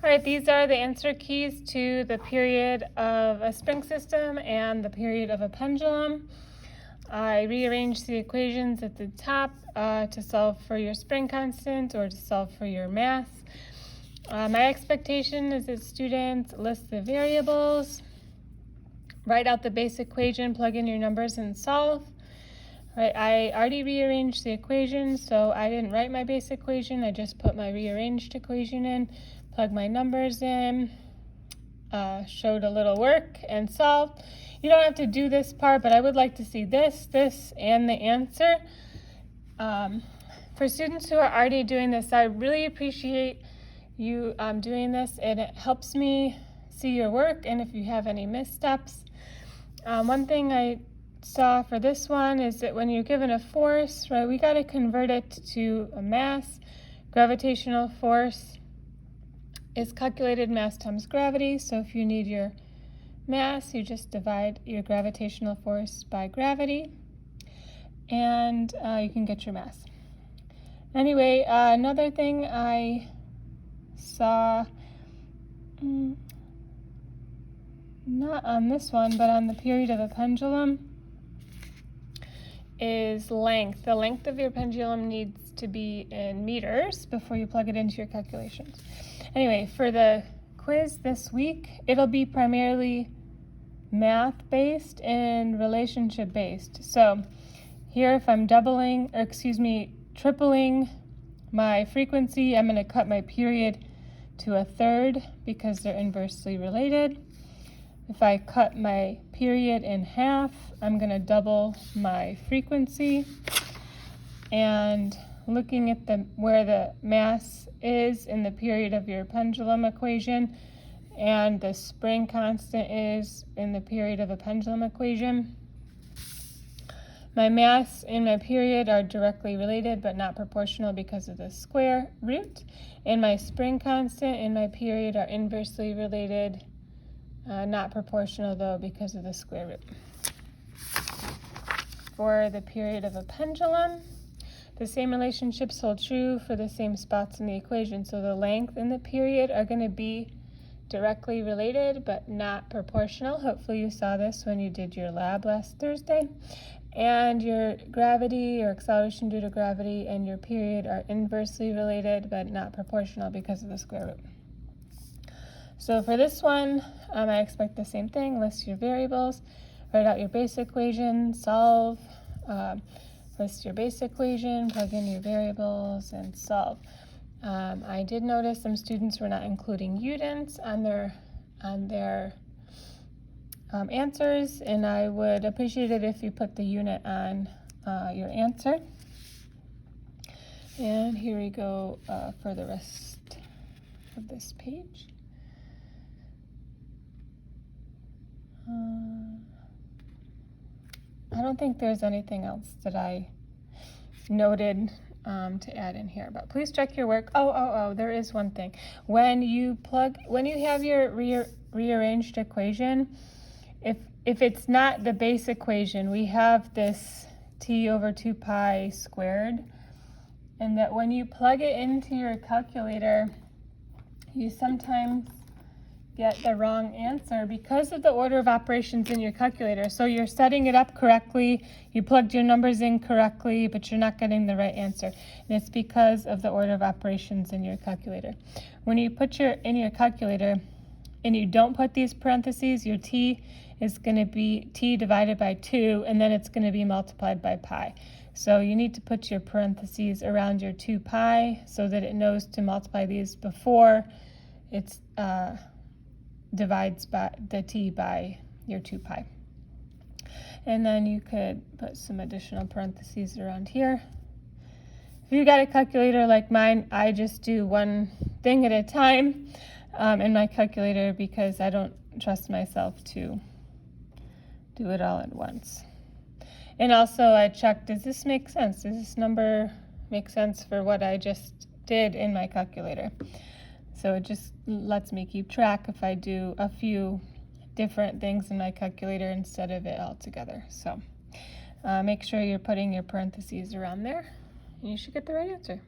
All right, these are the answer keys to the period of a spring system and the period of a pendulum. I rearranged the equations at the top to solve for your spring constant or to solve for your mass. My expectation is that students list the variables, write out the base equation, plug in your numbers, and solve. Right, I already rearranged the equation, so I didn't write my base equation. I just put my rearranged equation in, plugged my numbers in, showed a little work, and solved. You don't have to do this part, but I would like to see this, and the answer. For students who are already doing this, I really appreciate you doing this, and it helps me see your work and if you have any missteps. One thing I saw for this one is that when you're given a force, right, we got to convert it to a mass. Gravitational force is calculated mass times gravity, so if you need your mass, you just divide your gravitational force by gravity, and you can get your mass. Anyway, another thing I saw, not on this one, but on the period of a pendulum, is length. The length of your pendulum needs to be in meters before you plug it into your calculations. Anyway, for the quiz this week, it'll be primarily math-based and relationship-based. So here, if I'm tripling my frequency, I'm going to cut my period to a third because they're inversely related. If I cut my period in half, I'm going to double my frequency. And looking at where the mass is in the period of your pendulum equation and the spring constant is in the period of a pendulum equation, my mass and my period are directly related but not proportional because of the square root. And my spring constant and my period are inversely related, not proportional though because of the square root. For the period of a pendulum, the same relationships hold true for the same spots in the equation. So the length and the period are going to be directly related but not proportional. Hopefully you saw this when you did your lab last Thursday. And your gravity or acceleration due to gravity and your period are inversely related but not proportional because of the square root. So for this one, I expect the same thing. List your variables, write out your base equation, solve, list your base equation, plug in your variables, and solve. I did notice some students were not including units on their answers, and I would appreciate it if you put the unit on your answer. And here we go for the rest of this page. I don't think there's anything else that I noted to add in here, but please check your work. Oh, there is one thing. When you have your rearranged equation, if it's not the base equation, we have this t over 2 pi squared, and that when you plug it into your calculator, you sometimes get the wrong answer because of the order of operations in your calculator. So you're setting it up correctly, you plugged your numbers in correctly, but you're not getting the right answer. And it's because of the order of operations in your calculator. When you put in your calculator and you don't put these parentheses, your t is going to be t divided by 2, and then it's going to be multiplied by pi. So you need to put your parentheses around your 2 pi so that it knows to multiply these before it's divides by the t by your 2 pi. And then you could put some additional parentheses around here. If you got a calculator like mine, I just do one thing at a time in my calculator because I don't trust myself to do it all at once. And also I checked, does this make sense? Does this number make sense for what I just did in my calculator? So it just lets me keep track if I do a few different things in my calculator instead of it all together. So make sure you're putting your parentheses around there, and you should get the right answer.